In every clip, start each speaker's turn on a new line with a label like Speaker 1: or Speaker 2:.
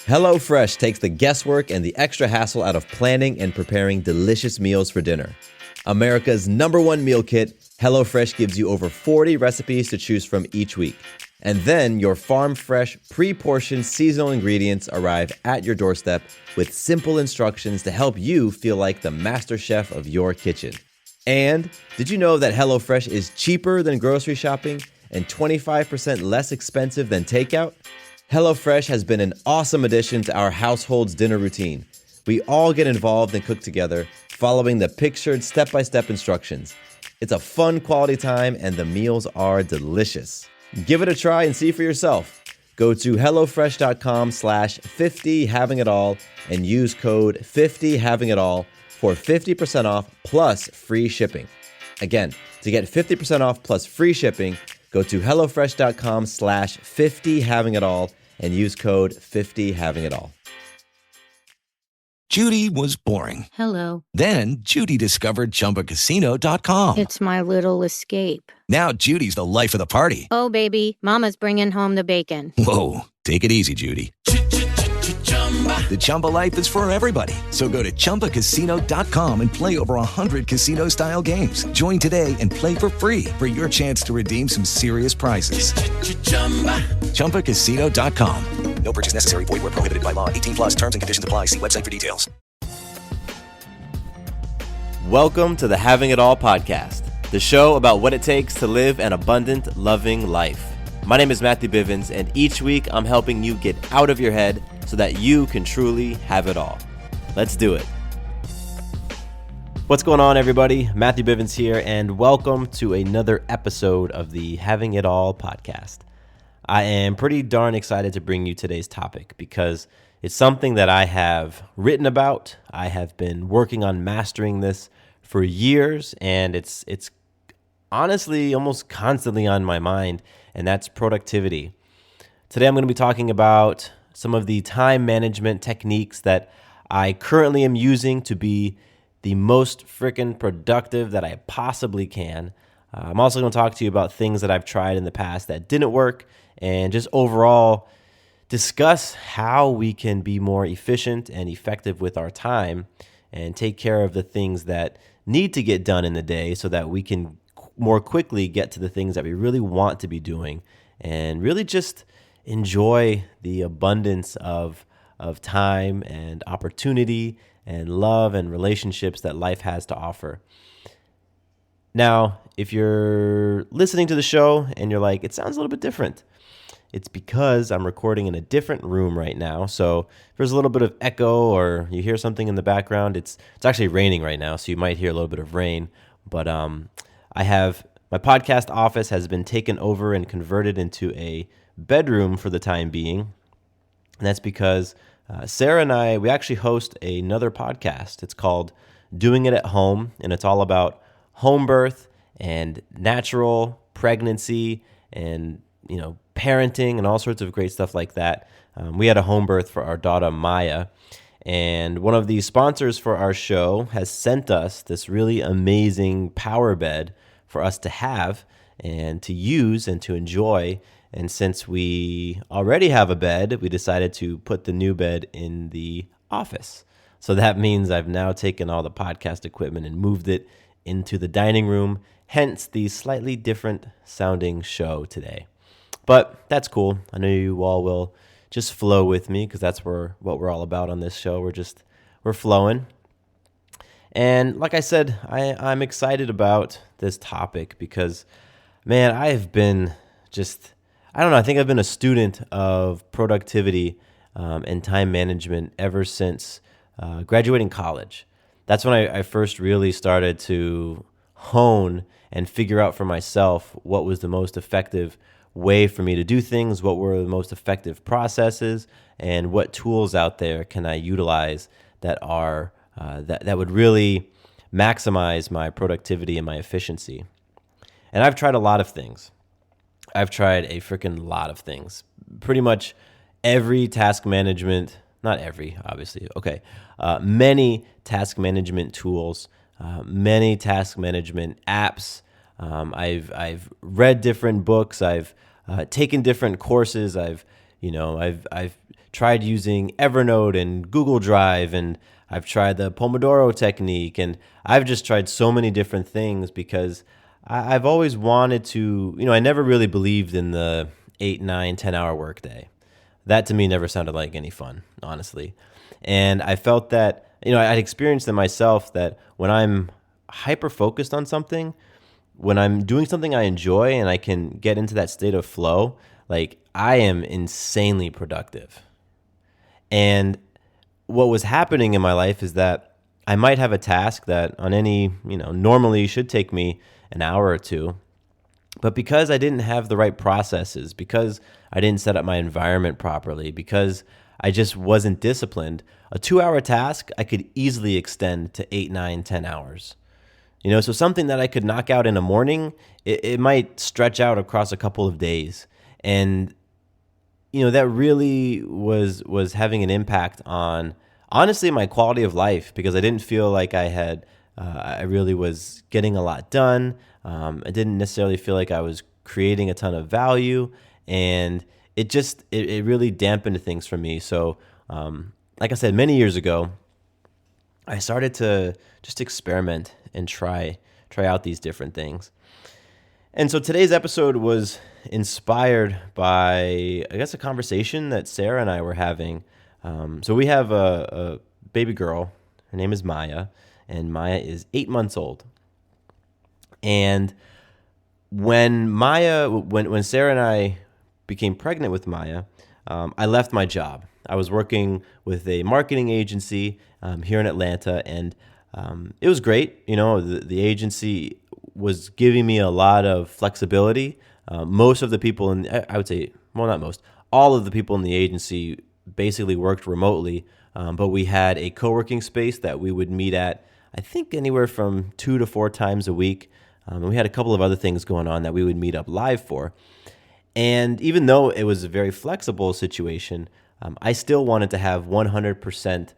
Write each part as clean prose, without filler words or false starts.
Speaker 1: HelloFresh takes the guesswork and the extra hassle out of planning and preparing delicious meals for dinner. America's #1 meal kit, HelloFresh gives you over 40 recipes to choose from each week. And then your farm-fresh, pre-portioned seasonal ingredients arrive at your doorstep with simple instructions to help you feel like the master chef of your kitchen. And did you know that HelloFresh is cheaper than grocery shopping and 25% less expensive than takeout? HelloFresh has been an awesome addition to our household's dinner routine. We all get involved and cook together, following the pictured step-by-step instructions. It's a fun quality time and the meals are delicious. Give it a try and see for yourself. Go to HelloFresh.com/50havingitall and use code 50havingitall for 50% off plus free shipping. Again, to get 50% off plus free shipping, go to HelloFresh.com/50havingitall and use code 50havingitall.
Speaker 2: Judy was boring.
Speaker 3: Hello.
Speaker 2: Then Judy discovered ChumbaCasino.com.
Speaker 3: It's my little escape.
Speaker 2: Now Judy's the life of the party.
Speaker 3: Oh, baby, mama's bringing home the bacon.
Speaker 2: Whoa, take it easy, Judy. The Chumba life is for everybody. So go to ChumbaCasino.com and play over 100 casino-style games. Join today and play for free for your chance to redeem some serious prizes. ChumbaCasino.com. No purchase necessary. Void where prohibited by law. 18+ terms and conditions apply. See website for details.
Speaker 1: Welcome to the Having It All podcast, the show about what it takes to live an abundant, loving life. My name is Matthew Bivens, and each week I'm helping you get out of your head so that you can truly have it all. Let's do it. What's going on, everybody? Matthew Bivens here, and welcome to another episode of the Having It All podcast. I am pretty darn excited to bring you today's topic because it's something that I have written about. I have been working on mastering this for years, and it's honestly almost constantly on my mind, and that's productivity. Today I'm going to be talking about some of the time management techniques that I currently am using to be the most freaking productive that I possibly can. I'm also going to talk to you about things that I've tried in the past that didn't work, and just overall discuss how we can be more efficient and effective with our time and take care of the things that need to get done in the day so that we can more quickly get to the things that we really want to be doing and really just enjoy the abundance of time and opportunity and love and relationships that life has to offer. Now, if you're listening to the show and you're like, it sounds a little bit different, it's because I'm recording in a different room right now. So if there's a little bit of echo or you hear something in the background, it's actually raining right now, so you might hear a little bit of rain. But I have my podcast office has been taken over and converted into a bedroom for the time being. And that's because Sarah and I, we actually host another podcast. It's called Doing It at Home, and it's all about home birth and natural pregnancy and, parenting and all sorts of great stuff like that. We had a home birth for our daughter, Maya, and one of the sponsors for our show has sent us this really amazing power bed for us to have and to use and to enjoy. And since we already have a bed, we decided to put the new bed in the office. So that means I've now taken all the podcast equipment and moved it into the dining room, hence the slightly different sounding show today. But that's cool. I know you all will just flow with me because that's what we're all about on this show. We're flowing. And like I said, I'm excited about this topic because, man, I've been I think I've been a student of productivity and time management ever since graduating college. That's when I first really started to hone and figure out for myself what was the most effective way for me to do things, what were the most effective processes, and what tools out there can I utilize that are that would really maximize my productivity and my efficiency. And I've tried a lot of things. I've tried a freaking lot of things. Pretty much every task management, not every, obviously, okay, many task management tools, many task management apps. I've read different books. I've taken different courses. I've tried using Evernote and Google Drive, and I've tried the Pomodoro technique, and I've just tried so many different things because I've always wanted to, I never really believed in the 8, 9, 10-hour workday. That to me never sounded like any fun, honestly. And I felt that, I'd experienced it myself that when I'm hyper focused on something, when I'm doing something I enjoy and I can get into that state of flow, like I am insanely productive. And what was happening in my life is that I might have a task that on any, normally should take me an hour or two. But because I didn't have the right processes, because I didn't set up my environment properly, because I just wasn't disciplined, a 2-hour task I could easily extend to 8, 9, 10 hours. So something that I could knock out in a morning, it might stretch out across a couple of days. And, that really was having an impact on, honestly, my quality of life, because I didn't feel like I really was getting a lot done. I didn't necessarily feel like I was creating a ton of value, and it really dampened things for me. So, like I said, many years ago, I started to just experiment and try out these different things. And so today's episode was inspired by, I guess, a conversation that Sarah and I were having. So we have a baby girl. Her name is Maya, and Maya is 8 months old. And when Sarah and I became pregnant with Maya, I left my job. I was working with a marketing agency here in Atlanta, and it was great. The agency was giving me a lot of flexibility. Most of the people I would say, well, not most, all of the people in the agency basically worked remotely, but we had a co-working space that we would meet at, I think, anywhere from 2 to 4 times a week. And we had a couple of other things going on that we would meet up live for. And even though it was a very flexible situation, I still wanted to have 100%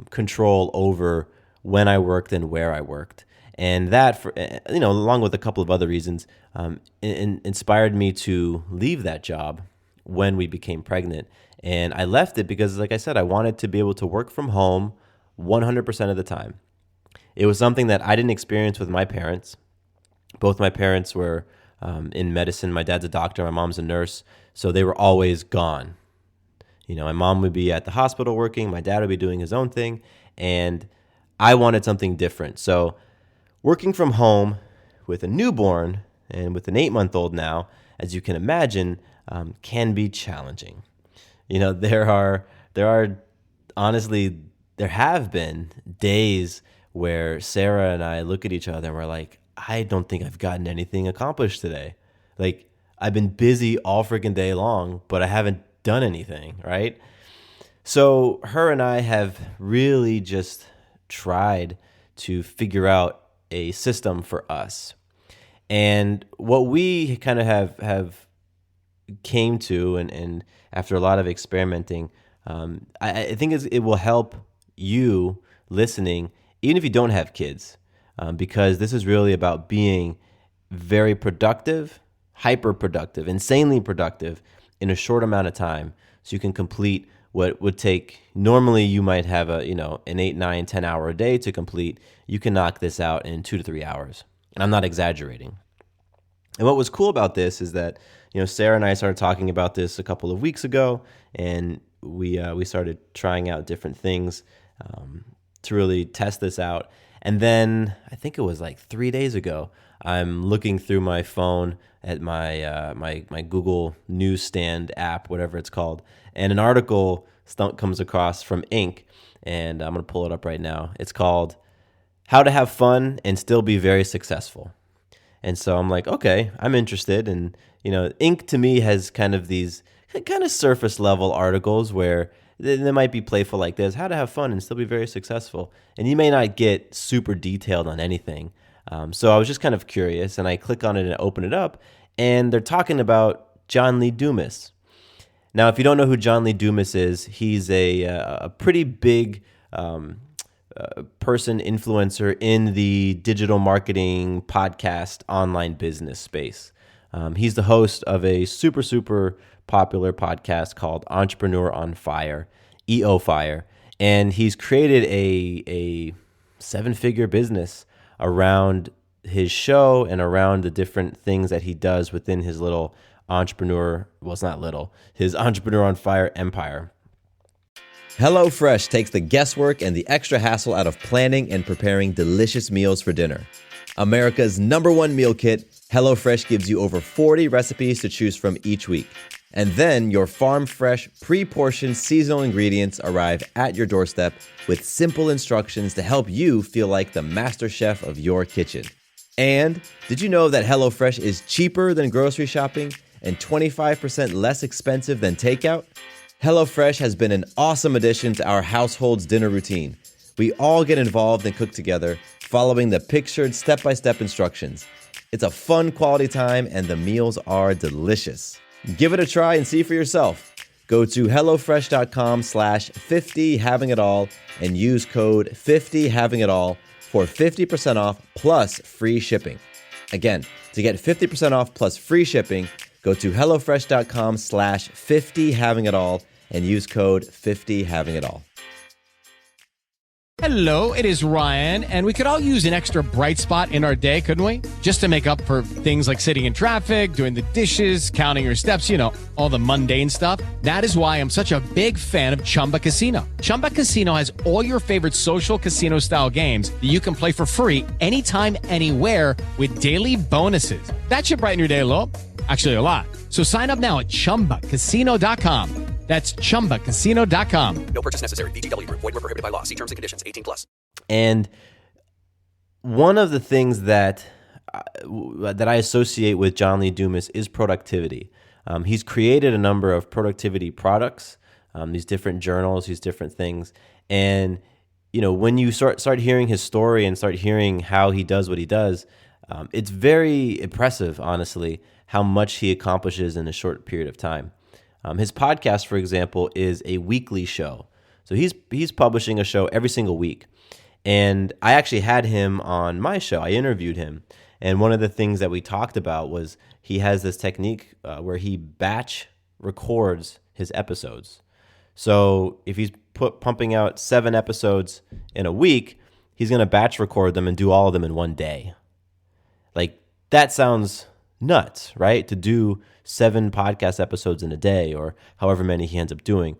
Speaker 1: control over when I worked and where I worked. And that, along with a couple of other reasons, inspired me to leave that job when we became pregnant. And I left it because, like I said, I wanted to be able to work from home 100% of the time. It was something that I didn't experience with my parents. Both my parents were in medicine. My dad's a doctor, my mom's a nurse, so they were always gone. My mom would be at the hospital working, my dad would be doing his own thing, and I wanted something different. So working from home with a newborn and with an 8-month-old now, as you can imagine, can be challenging. There are honestly, there have been days where Sarah and I look at each other and we're like, I don't think I've gotten anything accomplished today. Like, I've been busy all freaking day long, but I haven't done anything, right? So her and I have really just tried to figure out a system for us. And what we kind of have came to, and after a lot of experimenting, I think it will help you listening, even if you don't have kids, because this is really about being very productive, hyper productive, insanely productive in a short amount of time, so you can complete what would take, normally you might have an 8, 9, 10 hour a day to complete. You can knock this out in 2 to 3 hours. And I'm not exaggerating. And what was cool about this is that, Sarah and I started talking about this a couple of weeks ago, and we started trying out different things to really test this out. And then I think it was like 3 days ago, I'm looking through my phone at my my Google Newsstand app, whatever it's called, and an article comes across from Inc., and I'm going to pull it up right now. It's called How to Have Fun and Still Be Very Successful. And so I'm like, okay, I'm interested. And, Inc. to me has kind of these kind of surface level articles where they might be playful like this, how to have fun and still be very successful. And you may not get super detailed on anything. So I was just kind of curious, and I click on it and open it up, and they're talking about John Lee Dumas. Now, if you don't know who John Lee Dumas is, he's a pretty big person, influencer in the digital marketing, podcast, online business space. He's the host of a super, super popular podcast called Entrepreneur on Fire, EO Fire. And he's created a seven-figure business around his show and around the different things that he does within his little his Entrepreneur on Fire empire.
Speaker 4: HelloFresh takes the guesswork and the extra hassle out of planning and preparing delicious meals for dinner. America's #1 meal kit, HelloFresh gives you over 40 recipes to choose from each week. And then your farm-fresh, pre-portioned seasonal ingredients arrive at your doorstep with simple instructions to help you feel like the master chef of your kitchen. And did you know that HelloFresh is cheaper than grocery shopping and 25% less expensive than takeout? HelloFresh has been an awesome addition to our household's dinner routine. We all get involved and cook together, following the pictured step-by-step instructions. It's a fun quality time and the meals are delicious. Give it a try and see for yourself. Go to HelloFresh.com/50havingitall and use code 50havingitall for 50% off plus free shipping. Again, to get 50% off plus free shipping, go to HelloFresh.com/50havingitall and use code 50havingitall.
Speaker 5: Hello, it is Ryan, and we could all use an extra bright spot in our day, couldn't we? Just to make up for things like sitting in traffic, doing the dishes, counting your steps, all the mundane stuff. That is why I'm such a big fan of Chumba Casino. Chumba Casino has all your favorite social casino-style games that you can play for free anytime, anywhere with daily bonuses. That should brighten your day a little. Actually, a lot. So sign up now at ChumbaCasino.com. That's ChumbaCasino.com.
Speaker 6: No purchase necessary. VGW Group. Void where prohibited by law. See terms and conditions. 18+.
Speaker 1: And one of the things that I associate with John Lee Dumas is productivity. He's created a number of productivity products, these different journals, these different things. And when you start hearing his story and start hearing how he does what he does, it's very impressive, honestly, how much he accomplishes in a short period of time. His podcast, for example, is a weekly show. So he's publishing a show every single week. And I actually had him on my show. I interviewed him. And one of the things that we talked about was he has this technique where he batch records his episodes. So if he's pumping out 7 episodes in a week, he's going to batch record them and do all of them in one day. Like, that sounds nuts, right? To do 7 podcast episodes in a day or however many he ends up doing.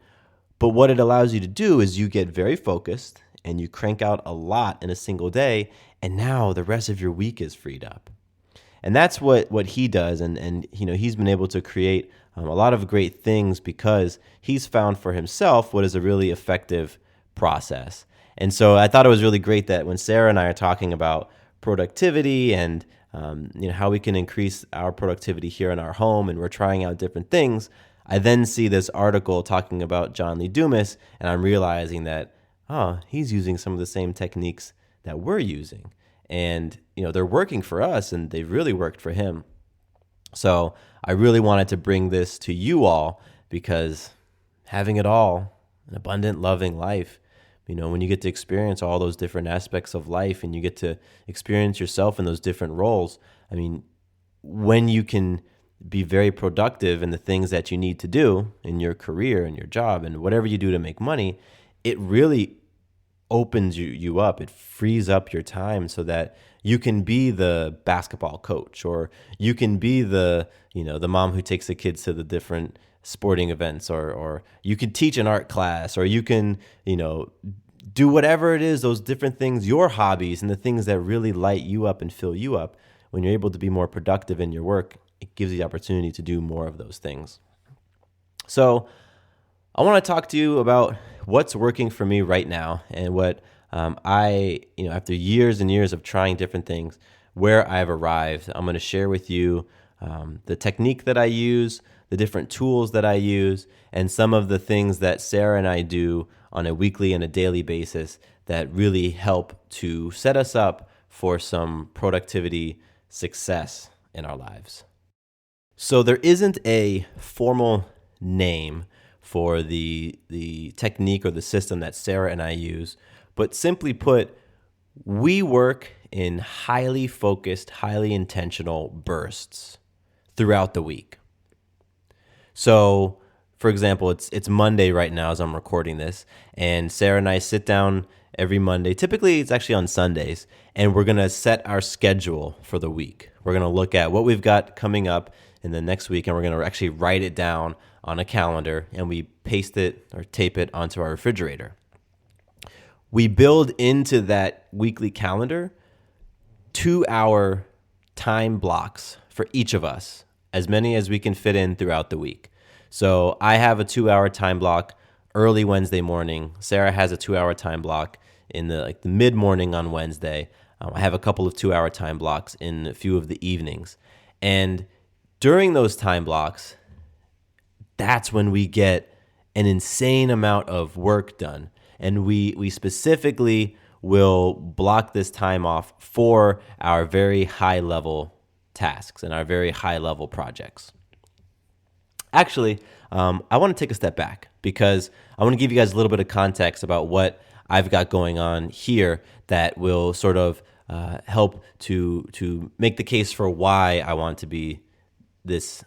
Speaker 1: But what it allows you to do is you get very focused and you crank out a lot in a single day, and now the rest of your week is freed up. And that's what he does, and he's been able to create a lot of great things because he's found for himself what is a really effective process. And so I thought it was really great that when Sarah and I are talking about productivity and how we can increase our productivity here in our home, and we're trying out different things, I then see this article talking about John Lee Dumas, and I'm realizing that, he's using some of the same techniques that we're using. And, they're working for us, and they've really worked for him. So I really wanted to bring this to you all because having it all, an abundant, loving life, when you get to experience all those different aspects of life and you get to experience yourself in those different roles, when you can be very productive in the things that you need to do in your career and your job and whatever you do to make money, it really opens you up. It frees up your time so that you can be the basketball coach, or you can be the mom who takes the kids to the different sporting events, or you can teach an art class, or you can, do whatever it is, those different things, your hobbies and the things that really light you up and fill you up. When you're able to be more productive in your work, it gives you the opportunity to do more of those things. So I want to talk to you about what's working for me right now and what after years and years of trying different things, where I've arrived. I'm going to share with you the technique that I use, the different tools that I use, and some of the things that Sarah and I do on a weekly and a daily basis that really help to set us up for some productivity success in our lives. So there isn't a formal name for the technique or the system that Sarah and I use, but simply put, we work in highly focused, highly intentional bursts throughout the week. So, for example, it's Monday right now as I'm recording this, and Sarah and I sit down every Monday. Typically, it's actually on Sundays, and we're going to set our schedule for the week. We're going to look at what we've got coming up in the next week, and we're going to actually write it down on a calendar, and we paste it or tape it onto our refrigerator. We build into that weekly calendar 2-hour time blocks for each of us, as many as we can fit in throughout the week. So I have a 2-hour time block early Wednesday morning. Sarah has a 2-hour time block in the mid-morning on Wednesday. I have a couple of 2-hour time blocks in a few of the evenings. And during those time blocks, that's when we get an insane amount of work done. And we specifically will block this time off for our very high-level tasks and our very high-level projects. Actually, I want to take a step back because I want to give you guys a little bit of context about what I've got going on here that will sort of help to make the case for why I want to be this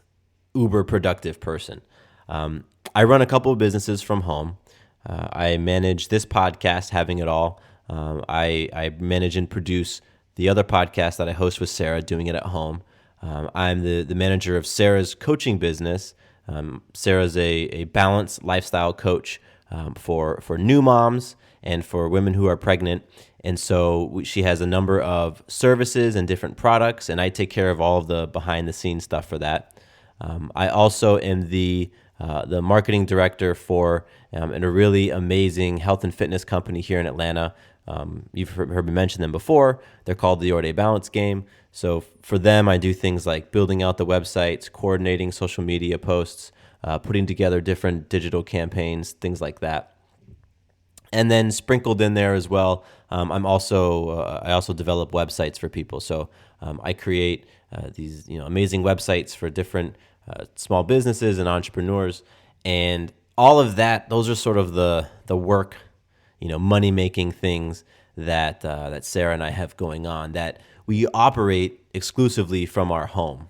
Speaker 1: uber productive person. I run a couple of businesses from home. I manage this podcast, Having It All. I manage and produce the other podcast that I host with Sarah, Doing It at Home. I'm the manager of Sarah's coaching business. Sarah's a balanced lifestyle coach for new moms and for women who are pregnant. And so she has a number of services and different products, and I take care of all of the behind-the-scenes stuff for that. I also am the marketing director for a really amazing health and fitness company here in Atlanta. You've heard me mention them before. They're called the Your Day Balance Game. So for them, I do things like building out the websites, coordinating social media posts, putting together different digital campaigns, things like that. And then sprinkled in there as well, I also develop websites for people. So I create these amazing websites for different small businesses and entrepreneurs, and all of that. Those are sort of the work, money making things that Sarah and I have going on that we operate exclusively from our home.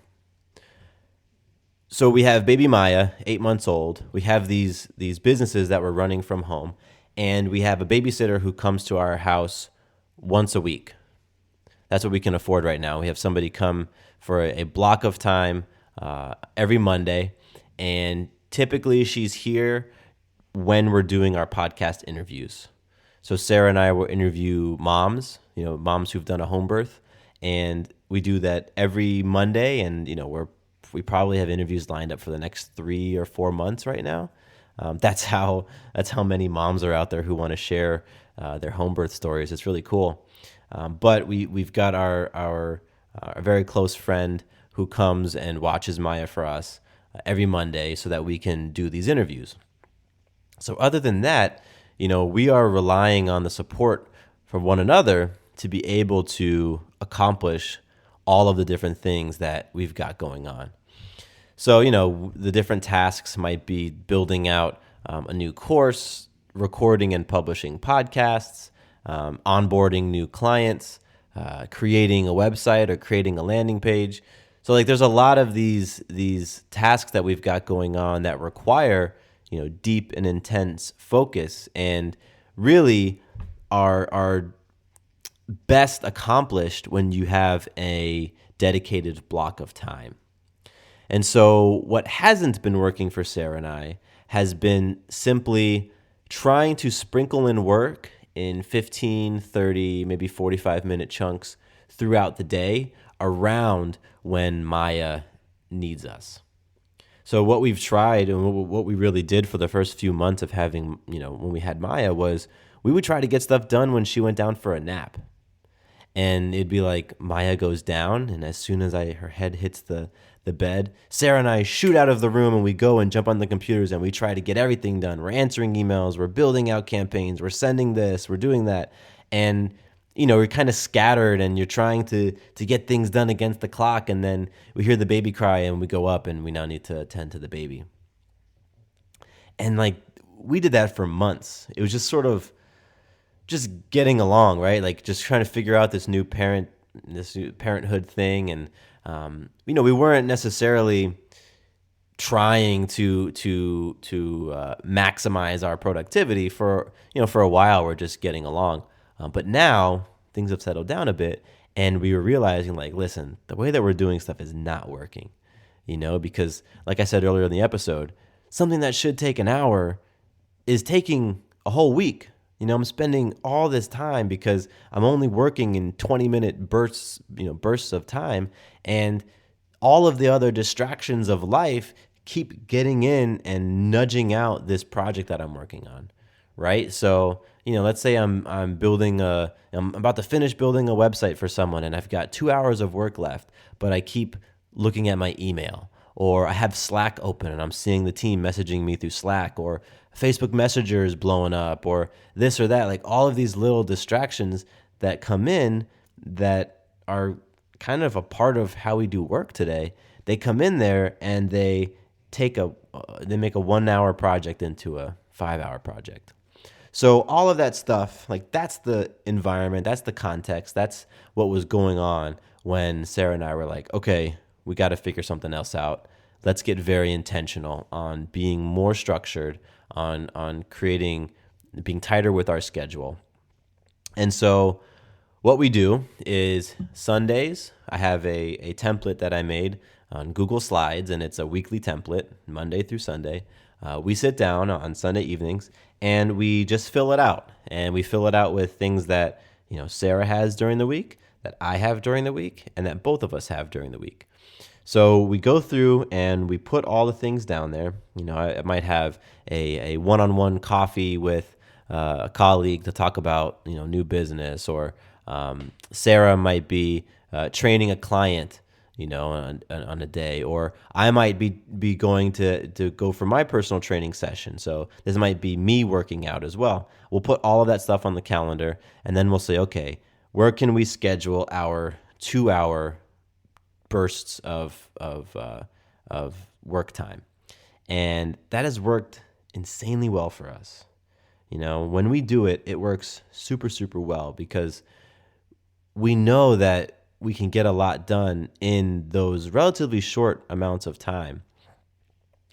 Speaker 1: So we have baby Maya, 8 months old. We have these businesses that we're running from home, and we have a babysitter who comes to our house once a week. That's what we can afford right now. We have somebody come for a block of time every Monday, and typically she's here when we're doing our podcast interviews. So Sarah and I will interview moms who've done a home birth, and we do that every Monday, and we probably have interviews lined up for the next 3 or 4 months right now. That's how many moms are out there who want to share their home birth stories. It's really cool. But we've got our very close friend who comes and watches Maya for us every Monday so that we can do these interviews. So other than that, we are relying on the support from one another to be able to accomplish all of the different things that we've got going on. So, the different tasks might be building out a new course, recording and publishing podcasts, onboarding new clients, creating a website or creating a landing page. So there's a lot of these tasks that we've got going on that require, deep and intense focus, and really are best accomplished when you have a dedicated block of time. And so what hasn't been working for Sarah and I has been simply trying to sprinkle in work in 15, 30, maybe 45-minute chunks throughout the day around when Maya needs us. So what we've tried and what we really did for the first few months of having, when we had Maya, was we would try to get stuff done when she went down for a nap. And it'd be like Maya goes down, and as soon as her head hits the bed, Sarah and I shoot out of the room, and we go and jump on the computers, and we try to get everything done. We're answering emails, we're building out campaigns, we're sending this, we're doing that. And, we're kind of scattered, and you're trying to get things done against the clock, and then we hear the baby cry, and we go up, and we now need to attend to the baby. And, we did that for months. It was just sort of just getting along, right? Just trying to figure out this new parent this parenthood thing, and we weren't necessarily trying to maximize our productivity for a while. We're just getting along, but now things have settled down a bit, and we were realizing, like, listen, the way that we're doing stuff is not working, because like I said earlier in the episode, something that should take an hour is taking a whole week. I'm spending all this time because I'm only working in 20-minute bursts of time, and all of the other distractions of life keep getting in and nudging out this project that I'm working on, right? So, let's say I'm about to finish building a website for someone, and I've got 2 hours of work left, but I keep looking at my email, or I have Slack open and I'm seeing the team messaging me through Slack, or Facebook Messenger is blowing up, or this or that. Like, all of these little distractions that come in that are kind of a part of how we do work today, they come in there and they make a 1 hour project into a 5 hour project. So all of that stuff, like, that's the environment, that's the context, that's what was going on when Sarah and I were like, okay, we got to figure something else out. Let's get very intentional on being more structured, on creating, being tighter with our schedule. And so what we do is Sundays, I have a template that I made on Google Slides, and it's a weekly template, Monday through Sunday. We sit down on Sunday evenings and we just fill it out. And we fill it out with things that Sarah has during the week, that I have during the week, and that both of us have during the week. So we go through and we put all the things down there. I might have a one-on-one coffee with a colleague to talk about new business, or Sarah might be training a client on a day, or I might be going to go for my personal training session. So this might be me working out as well. We'll put all of that stuff on the calendar, and then we'll say, okay, where can we schedule our 2 hour bursts of work time? And that has worked insanely well for us. When we do it, it works super, super well, because we know that we can get a lot done in those relatively short amounts of time.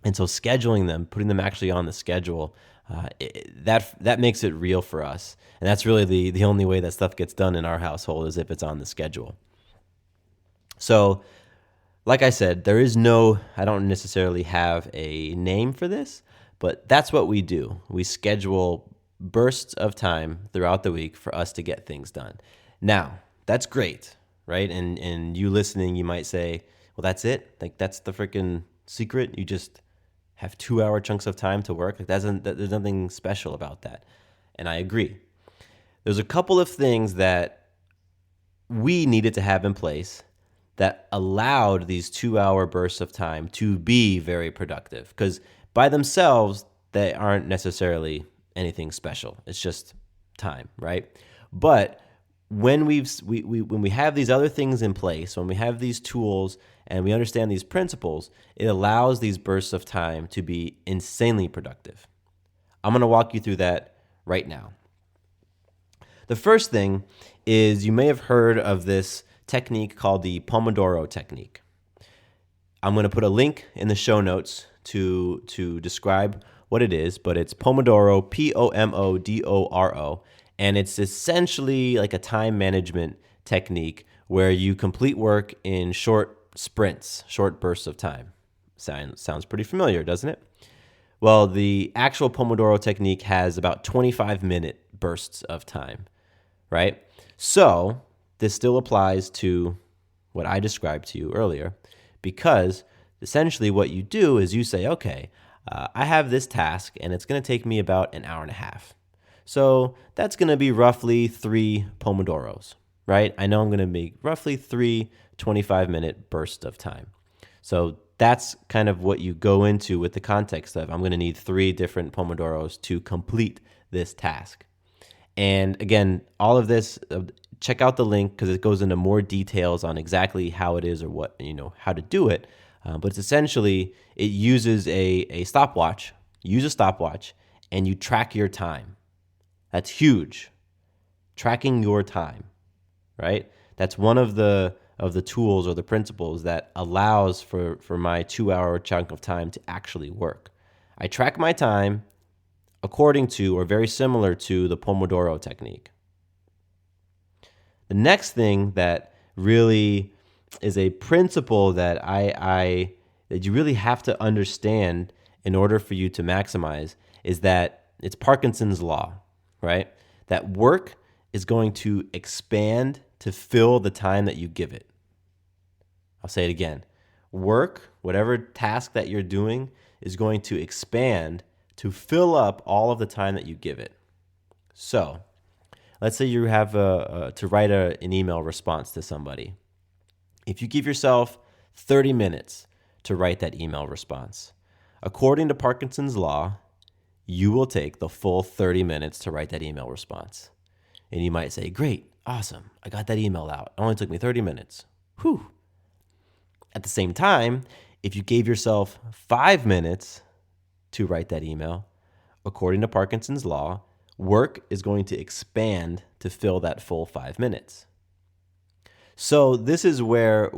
Speaker 1: And so scheduling them, putting them actually on the schedule, that makes it real for us. And that's really the only way that stuff gets done in our household, is if it's on the schedule. So, like I said, I don't necessarily have a name for this, but that's what we do. We schedule bursts of time throughout the week for us to get things done. Now, that's great, right? And you listening, you might say, well, that's it? Like, that's the freaking secret? You just have 2 hour chunks of time to work? Like, there's nothing special about that. And I agree. There's a couple of things that we needed to have in place that allowed these 2 hour bursts of time to be very productive, because by themselves, they aren't necessarily anything special. It's just time, right? But when we have these other things in place, when we have these tools and we understand these principles, it allows these bursts of time to be insanely productive. I'm going to walk you through that right now. The first thing is, you may have heard of this technique called the Pomodoro technique. I'm going to put a link in the show notes to describe what it is, but it's Pomodoro, Pomodoro, and it's essentially like a time management technique where you complete work in short sprints, short bursts of time. Sounds pretty familiar, doesn't it? Well, the actual Pomodoro technique has about 25-minute bursts of time, right? So this still applies to what I described to you earlier, because essentially what you do is you say, okay, I have this task and it's going to take me about an hour and a half. So that's going to be roughly 3 Pomodoros, right? I know I'm going to make roughly 3 25-minute bursts of time. So that's kind of what you go into with the context of, I'm going to need 3 different Pomodoros to complete this task. And again, all of this, check out the link, because it goes into more details on exactly how it is, or what, how to do it. But it's essentially, it uses a stopwatch. You use a stopwatch and you track your time. That's huge. Tracking your time, right? That's one of the tools or the principles that allows for my 2-hour chunk of time to actually work. I track my time according to or very similar to the Pomodoro technique. The next thing that really is a principle that that you really have to understand in order for you to maximize is that it's Parkinson's law, right? That work is going to expand to fill the time that you give it. I'll say it again. Work, whatever task that you're doing, is going to expand to fill up all of the time that you give it. So, let's say you have to write an email response to somebody. If you give yourself 30 minutes to write that email response, according to Parkinson's law, you will take the full 30 minutes to write that email response. And you might say, great, awesome, I got that email out. It only took me 30 minutes. Whew. At the same time, if you gave yourself 5 minutes to write that email, according to Parkinson's law, work is going to expand to fill that full 5 minutes. So this is where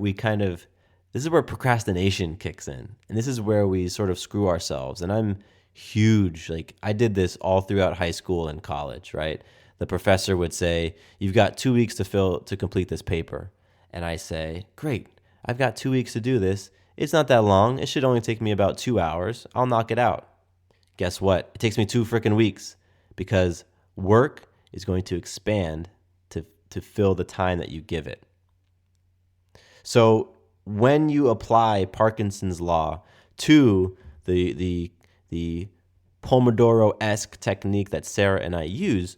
Speaker 1: procrastination kicks in. And this is where we sort of screw ourselves. And I'm huge. Like, I did this all throughout high school and college, right? The professor would say, you've got 2 weeks to complete this paper. And I say, great, I've got 2 weeks to do this. It's not that long. It should only take me about 2 hours. I'll knock it out. Guess what? It takes me 2 freaking weeks because work is going to expand to fill the time that you give it. So when you apply Parkinson's law to the Pomodoro-esque technique that Sarah and I use,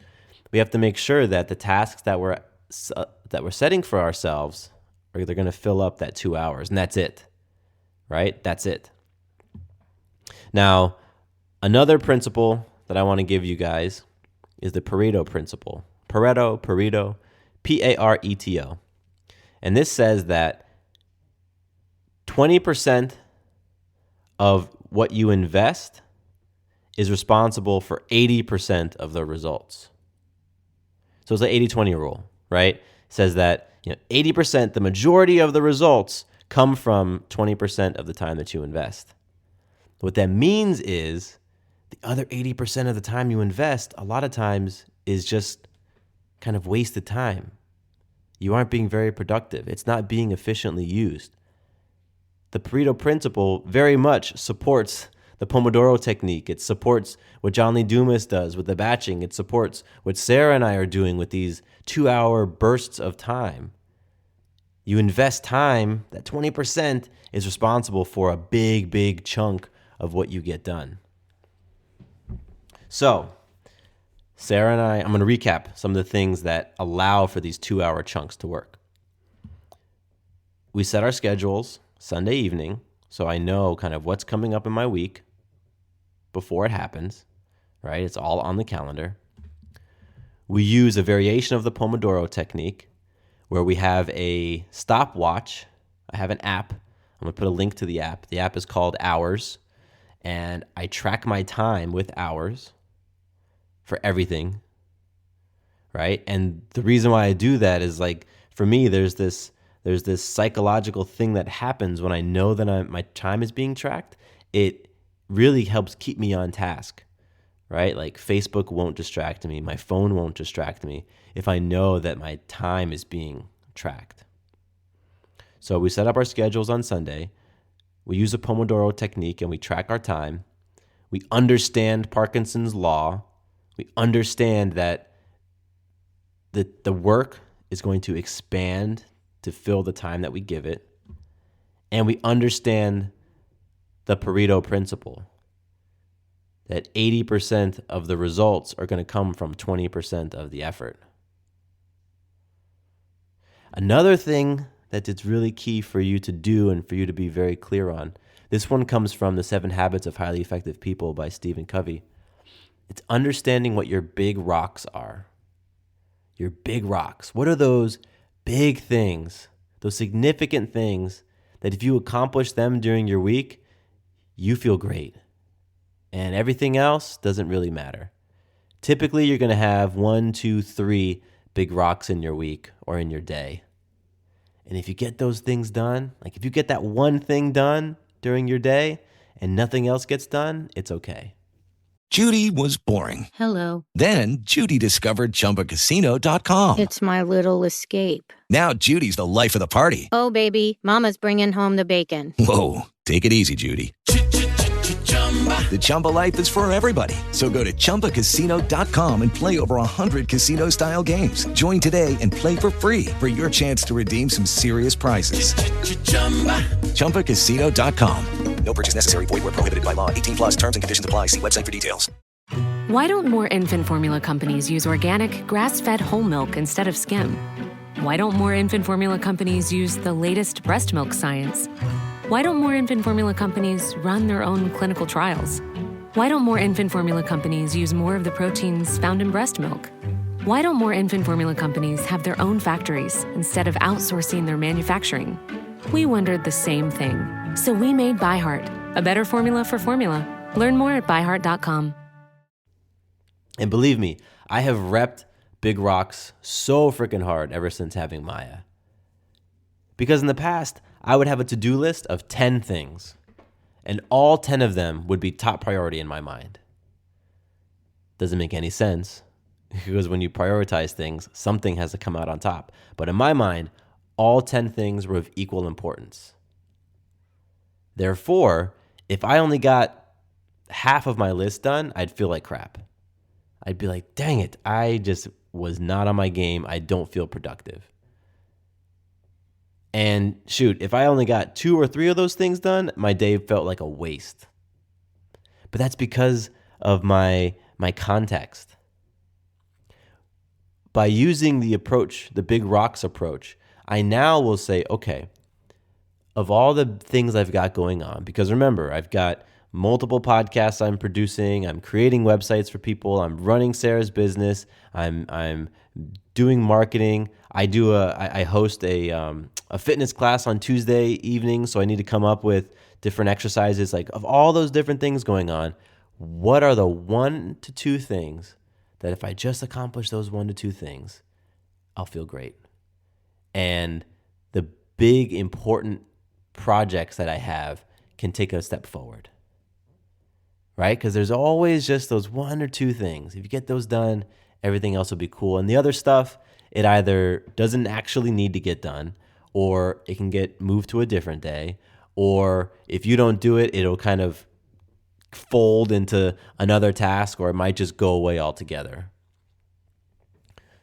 Speaker 1: we have to make sure that the tasks that we're setting for ourselves they're going to fill up that 2 hours, and that's it, right? That's it. Now, another principle that I want to give you guys is the Pareto principle. Pareto, Pareto. And this says that 20% of what you invest is responsible for 80% of the results. So it's the 80-20 rule, right? It says that 80%, the majority of the results come from 20% of the time that you invest. What that means is the other 80% of the time you invest, a lot of times, is just kind of wasted time. You aren't being very productive. It's not being efficiently used. The Pareto principle very much supports the Pomodoro technique. It supports what John Lee Dumas does with the batching. It supports what Sarah and I are doing with these 2-hour bursts of time. You invest time, that 20% is responsible for a big, big chunk of what you get done. So, Sarah and I'm going to recap some of the things that allow for these 2-hour chunks to work. We set our schedules Sunday evening, so I know kind of what's coming up in my week before it happens, right? It's all on the calendar. We use a variation of the Pomodoro technique where we have a stopwatch. I have an app. I'm going to put a link to the app. The app is called Hours, and I track my time with hours for everything, right? And the reason why I do that is, like, for me, there's this psychological thing that happens when I know that my time is being tracked. It really helps keep me on task, right? Like, Facebook won't distract me. My phone won't distract me if I know that my time is being tracked. So we set up our schedules on Sunday. We use a Pomodoro technique and we track our time. We understand Parkinson's law. We understand that the work is going to expand to fill the time that we give it. And we understand the Pareto principle, that 80% of the results are going to come from 20% of the effort. Another thing that it's really key for you to do and for you to be very clear on, this one comes from The 7 Habits of Highly Effective People by Stephen Covey. It's understanding what your big rocks are. Your big rocks. What are those big things, those significant things that if you accomplish them during your week, you feel great? And everything else doesn't really matter. Typically, you're going to have 1, 2, 3 big rocks in your week or in your day. And if you get those things done, like if you get that one thing done during your day and nothing else gets done, it's okay.
Speaker 2: Judy was boring.
Speaker 3: Hello.
Speaker 2: Then Judy discovered ChumbaCasino.com.
Speaker 3: It's my little escape.
Speaker 2: Now Judy's the life of the party.
Speaker 3: Oh, baby, mama's bringing home the bacon.
Speaker 2: Whoa, take it easy, Judy. The Chumba life is for everybody. So go to ChumbaCasino.com and play over 100 casino-style games. Join today and play for free for your chance to redeem some serious prizes. ChumbaCasino.com.
Speaker 6: No purchase necessary. Void where prohibited by law. 18 plus terms and conditions apply. See website for details.
Speaker 7: Why don't more infant formula companies use organic, grass-fed whole milk instead of skim? Why don't more infant formula companies use the latest breast milk science? Why don't more infant formula companies run their own clinical trials? Why don't more infant formula companies use more of the proteins found in breast milk? Why don't more infant formula companies have their own factories instead of outsourcing their manufacturing? We wondered the same thing. So we made ByHeart, a better formula for formula. Learn more at byheart.com.
Speaker 1: And believe me, I have repped big rocks so freaking hard ever since having Maya. Because in the past, I would have a to-do list of 10 things, and all 10 of them would be top priority in my mind. Doesn't make any sense, because when you prioritize things, something has to come out on top. But in my mind, all 10 things were of equal importance. Therefore, if I only got half of my list done, I'd feel like crap. I'd be like, dang it, I just was not on my game. I don't feel productive. And shoot, if I only got 2 or 3 of those things done, my day felt like a waste. But that's because of my context. By using the approach, the big rocks approach, I now will say, okay, of all the things I've got going on, because remember, I've got multiple podcasts I'm producing, I'm creating websites for people, I'm running Sarah's business, I'm doing marketing. I host a fitness class on Tuesday evening, so I need to come up with different exercises. Like, of all those different things going on, what are the 1 to 2 things that if I just accomplish those 1 to 2 things, I'll feel great? And the big important projects that I have can take a step forward, right? Because there's always just those 1 or 2 things. If you get those done, everything else will be cool. And the other stuff, it either doesn't actually need to get done, or it can get moved to a different day, or if you don't do it, it'll kind of fold into another task, or it might just go away altogether.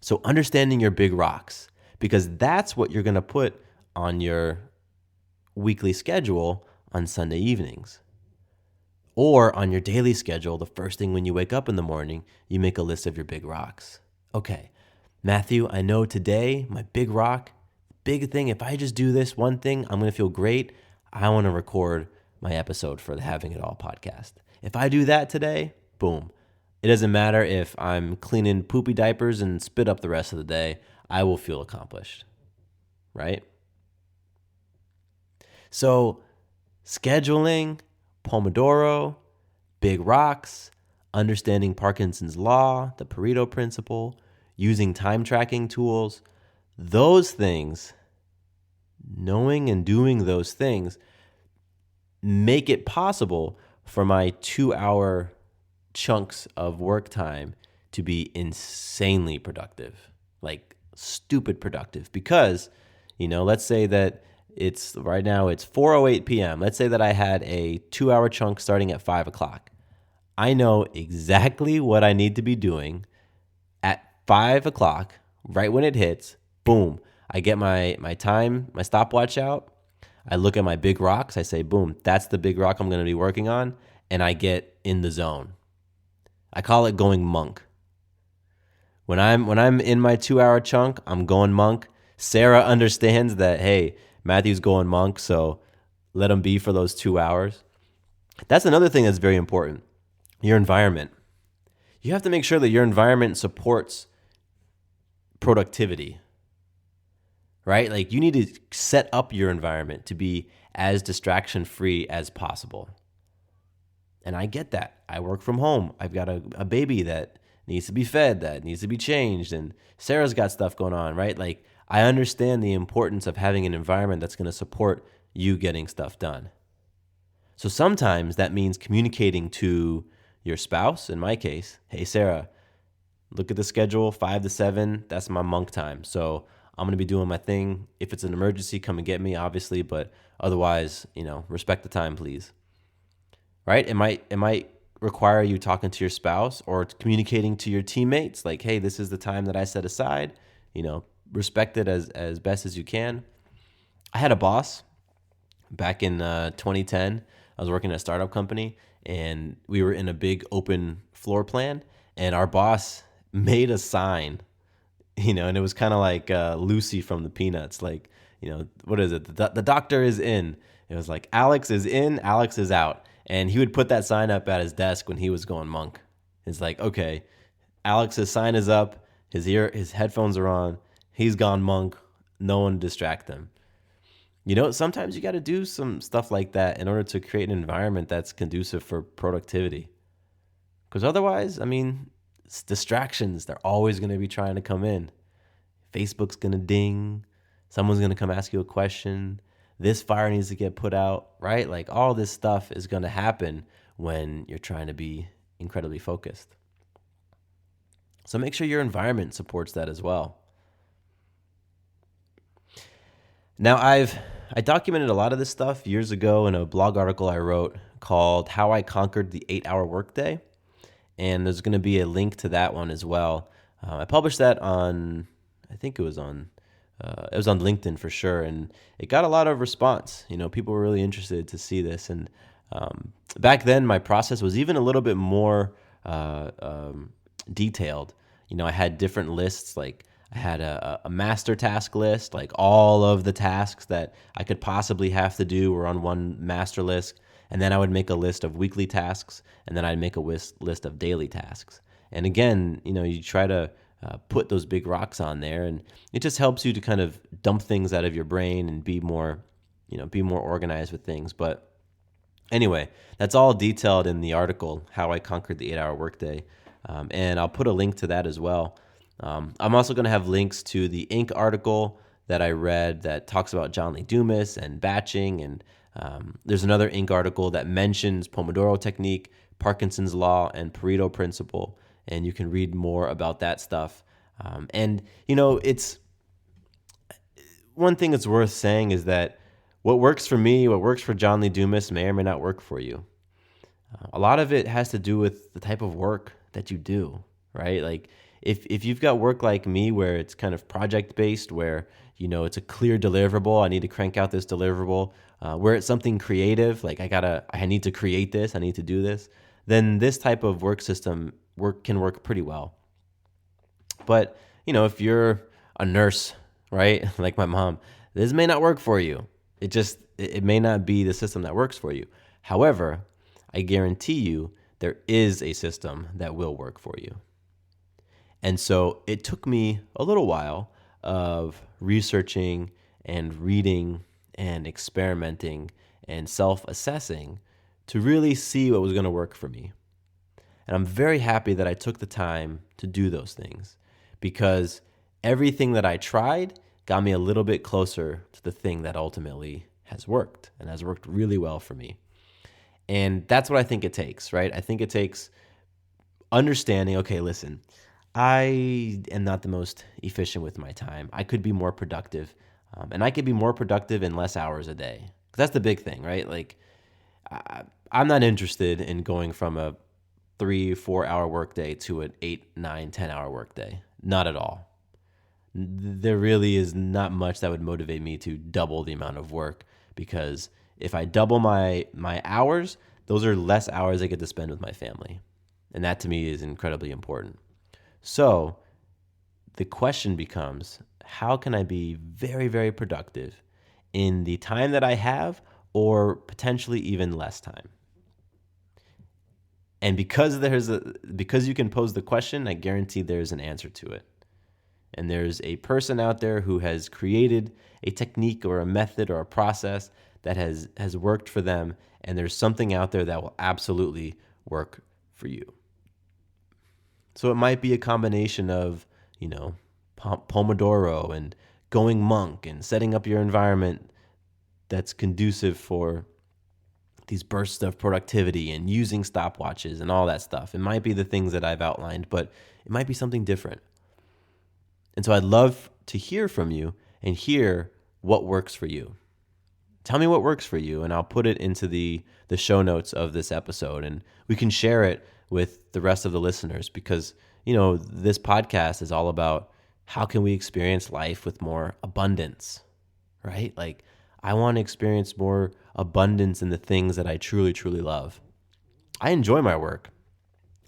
Speaker 1: So understanding your big rocks, because that's what you're going to put on your weekly schedule on Sunday evenings. Or on your daily schedule, the first thing when you wake up in the morning, you make a list of your big rocks. Okay, Matthew, I know today my big rock, big thing, if I just do this one thing, I'm going to feel great. I want to record my episode for the Having It All podcast. If I do that today, boom. It doesn't matter if I'm cleaning poopy diapers and spit up the rest of the day, I will feel accomplished, right? So scheduling, Pomodoro, big rocks, understanding Parkinson's law, the Pareto principle, using time tracking tools, those things, knowing and doing those things make it possible for my 2-hour chunks of work time to be insanely productive, like stupid productive. Because, let's say that it's right now it's 4:08 p.m. Let's say that I had a 2-hour chunk starting at 5 o'clock. I know exactly what I need to be doing at 5 o'clock, right when it hits, boom. I get my time, my stopwatch out. I look at my big rocks. I say, boom, that's the big rock I'm going to be working on. And I get in the zone. I call it going monk. When I'm in my 2-hour chunk, I'm going monk. Sarah understands that, hey, Matthew's going monk, so let him be for those 2 hours. That's another thing that's very important. Your environment. You have to make sure that your environment supports productivity, right? Like, you need to set up your environment to be as distraction-free as possible. And I get that. I work from home. I've got a baby that needs to be fed, that needs to be changed, and Sarah's got stuff going on, right? Like, I understand the importance of having an environment that's going to support you getting stuff done. So sometimes that means communicating to your spouse, in my case, hey, Sarah, look at the schedule, 5 to 7, that's my monk time. So I'm going to be doing my thing. If it's an emergency, come and get me, obviously, but otherwise, respect the time, please. Right? It might require you talking to your spouse or communicating to your teammates like, hey, this is the time that I set aside, respect it as best as you can. I had a boss back in 2010. I was working at a startup company, and we were in a big open floor plan, and our boss made a sign, and it was kind of like Lucy from the Peanuts, like, what is it? The doctor is in. It was like, Alex is in, Alex is out. And he would put that sign up at his desk when he was going monk. It's like, okay, Alex's sign is up, his headphones are on, he's gone monk, no one distract him. Sometimes you got to do some stuff like that in order to create an environment that's conducive for productivity. Because otherwise, distractions, they're always going to be trying to come in. Facebook's going to ding. Someone's going to come ask you a question. This fire needs to get put out, right? Like all this stuff is going to happen when you're trying to be incredibly focused. So make sure your environment supports that as well. Now, I documented a lot of this stuff years ago in a blog article I wrote called How I Conquered the 8-Hour Workday. And there's going to be a link to that one as well. I published that on, I think it was on LinkedIn for sure. And it got a lot of response. People were really interested to see this. And back then, my process was even a little bit more detailed. I had different lists, like I had a master task list, like all of the tasks that I could possibly have to do were on one master list. And then I would make a list of weekly tasks, and then I'd make a list of daily tasks. And again, you try to put those big rocks on there, and it just helps you to kind of dump things out of your brain and be more organized with things. But anyway, that's all detailed in the article, How I Conquered the 8-Hour Workday. And I'll put a link to that as well. I'm also going to have links to the Inc. article that I read that talks about John Lee Dumas and batching. And there's another Inc. article that mentions Pomodoro technique, Parkinson's law, and Pareto principle. And you can read more about that stuff. It's one thing that's worth saying is that what works for me, what works for John Lee Dumas may or may not work for you. A lot of it has to do with the type of work that you do, right? Like if you've got work like me where it's kind of project-based, where, it's a clear deliverable, I need to crank out this deliverable, where it's something creative, like I need to create this, I need to do this, then this type of work system can work pretty well. But, if you're a nurse, right, like my mom, this may not work for you. It may not be the system that works for you. However, I guarantee you there is a system that will work for you. And so it took me a little while of researching and reading and experimenting and self-assessing to really see what was going to work for me. And I'm very happy that I took the time to do those things, because everything that I tried got me a little bit closer to the thing that ultimately has worked and has worked really well for me. And that's what I think it takes, right? I think it takes understanding, okay, listen, I am not the most efficient with my time. I could be more productive, and I could be more productive in less hours a day. 'Cause that's the big thing, right? Like, I'm not interested in going from a 3-4 hour workday to an 8, 9, 10 hour workday. Not at all. There really is not much that would motivate me to double the amount of work, because if I double my hours, those are less hours I get to spend with my family. And that to me is incredibly important. So the question becomes, how can I be very, very productive in the time that I have, or potentially even less time? And because you can pose the question, I guarantee there's an answer to it. And there's a person out there who has created a technique or a method or a process that has worked for them, and there's something out there that will absolutely work for you. So it might be a combination of, Pomodoro and going monk and setting up your environment that's conducive for these bursts of productivity and using stopwatches and all that stuff. It might be the things that I've outlined, but it might be something different. And so I'd love to hear from you and hear what works for you. Tell me what works for you, and I'll put it into the show notes of this episode, and we can share it with the rest of the listeners, because, this podcast is all about how can we experience life with more abundance, right? Like, I want to experience more abundance in the things that I truly, truly love. I enjoy my work.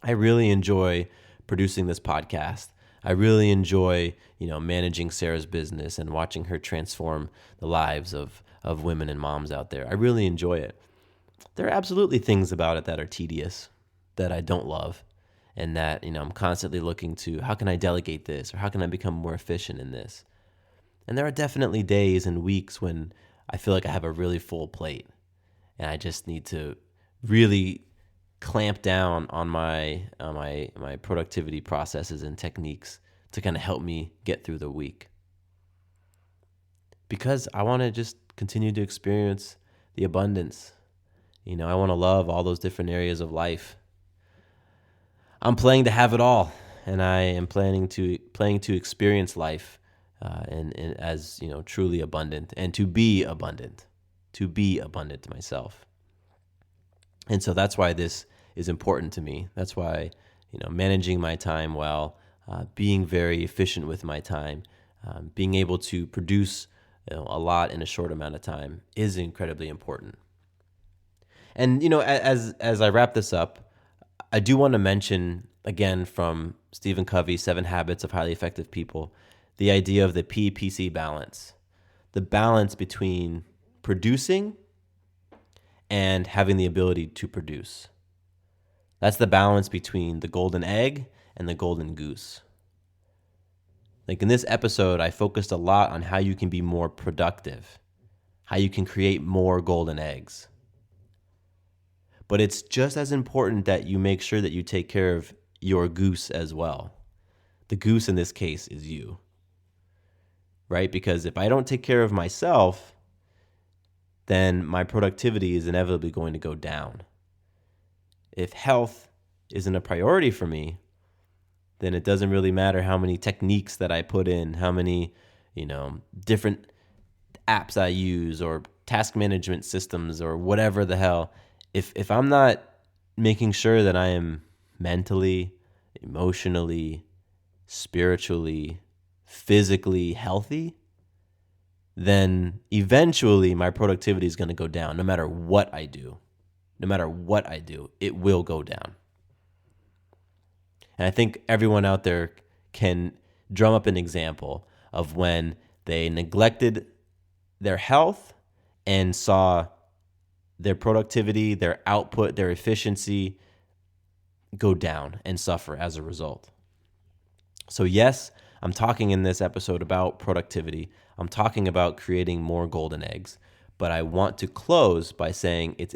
Speaker 1: I really enjoy producing this podcast. I really enjoy, managing Sarah's business and watching her transform the lives of women and moms out there. I really enjoy it. There are absolutely things about it that are tedious, that I don't love, and that, I'm constantly looking to, how can I delegate this, or how can I become more efficient in this? And there are definitely days and weeks when I feel like I have a really full plate, and I just need to really clamp down on my productivity processes and techniques to kind of help me get through the week. Because I want to just continue to experience the abundance. I want to love all those different areas of life. I'm playing to have it all, and I am playing to experience life and as truly abundant, and to be abundant myself. And so that's why this is important to me. That's why managing my time well, being very efficient with my time, being able to produce a lot in a short amount of time is incredibly important. And as I wrap this up, I do want to mention again from Stephen Covey's 7 Habits of Highly Effective People, the idea of the PPC balance, the balance between producing and having the ability to produce. That's the balance between the golden egg and the golden goose. Like in this episode, I focused a lot on how you can be more productive, how you can create more golden eggs. But it's just as important that you make sure that you take care of your goose as well. The goose in this case is you, right? Because if I don't take care of myself, then my productivity is inevitably going to go down. If health isn't a priority for me, then it doesn't really matter how many techniques that I put in, how many, different apps I use or task management systems or whatever the hell. If I'm not making sure that I am mentally, emotionally, spiritually, physically healthy, then eventually my productivity is going to go down no matter what I do. No matter what I do, it will go down. And I think everyone out there can drum up an example of when they neglected their health and saw their productivity, their output, their efficiency go down and suffer as a result. So yes, I'm talking in this episode about productivity. I'm talking about creating more golden eggs. But I want to close by saying it's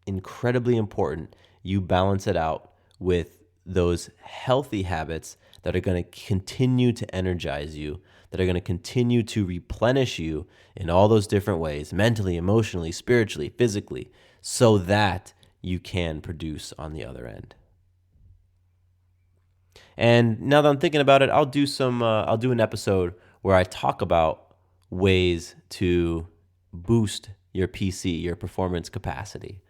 Speaker 1: incredibly important you balance it out with those healthy habits that are going to continue to energize you, that are going to continue to replenish you in all those different ways, mentally, emotionally, spiritually, physically, so that you can produce on the other end. And now that I'm thinking about it, I'll do an episode where I talk about ways to boost your PC, your performance capacity,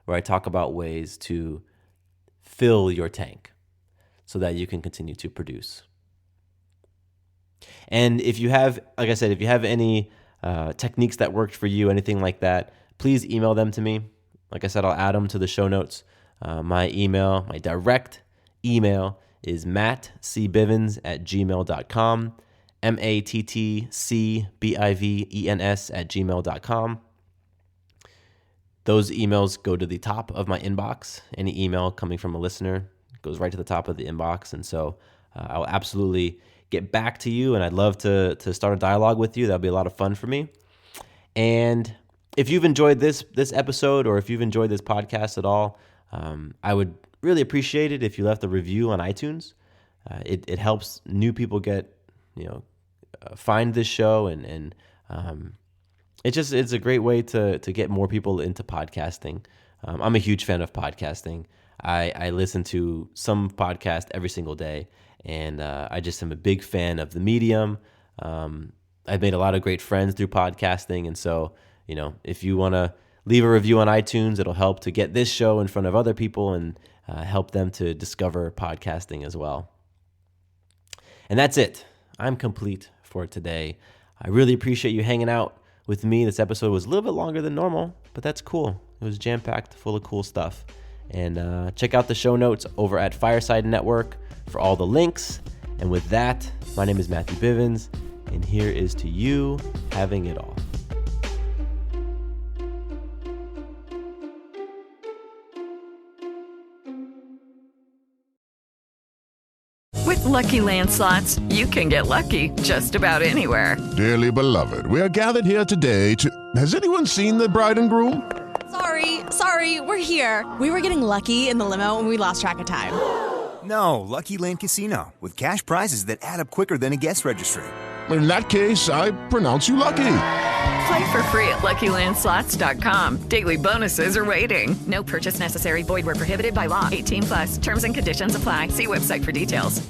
Speaker 1: where I talk about ways to fill your tank so that you can continue to produce. And if you have, like I said, if you have any techniques that worked for you, anything like that, please email them to me. Like I said, I'll add them to the show notes. My direct email is mattcbivens@gmail.com, mattcbivens@gmail.com. Those emails go to the top of my inbox. Any email coming from a listener goes right to the top of the inbox. And so I'll absolutely get back to you, and I'd love to start a dialogue with you. That'll be a lot of fun for me. And if you've enjoyed this episode, or if you've enjoyed this podcast at all, I would really appreciate it if you left a review on iTunes. It helps new people get find this show, and it's a great way to get more people into podcasting. I'm a huge fan of podcasting. I listen to some podcast every single day, and I just am a big fan of the medium. I've made a lot of great friends through podcasting, and so, if you want to leave a review on iTunes, it'll help to get this show in front of other people and help them to discover podcasting as well. And that's it. I'm complete for today. I really appreciate you hanging out with me. This episode was a little bit longer than normal, but that's cool. It was jam-packed, full of cool stuff. And check out the show notes over at Fireside Network for all the links. And with that, my name is Matthew Bivens, and here is to you having it all.
Speaker 8: With Lucky Land Slots, you can get lucky just about anywhere.
Speaker 9: Dearly beloved, we are gathered here today to... Has anyone seen the bride and groom?
Speaker 10: Sorry, we're here. We were getting lucky in the limo and we lost track of time.
Speaker 11: No, Lucky Land Casino, with cash prizes that add up quicker than a guest registry.
Speaker 9: In that case, I pronounce you lucky.
Speaker 8: Play for free at LuckyLandSlots.com. Daily bonuses are waiting. No purchase necessary. Void where prohibited by law. 18+. Terms and conditions apply. See website for details.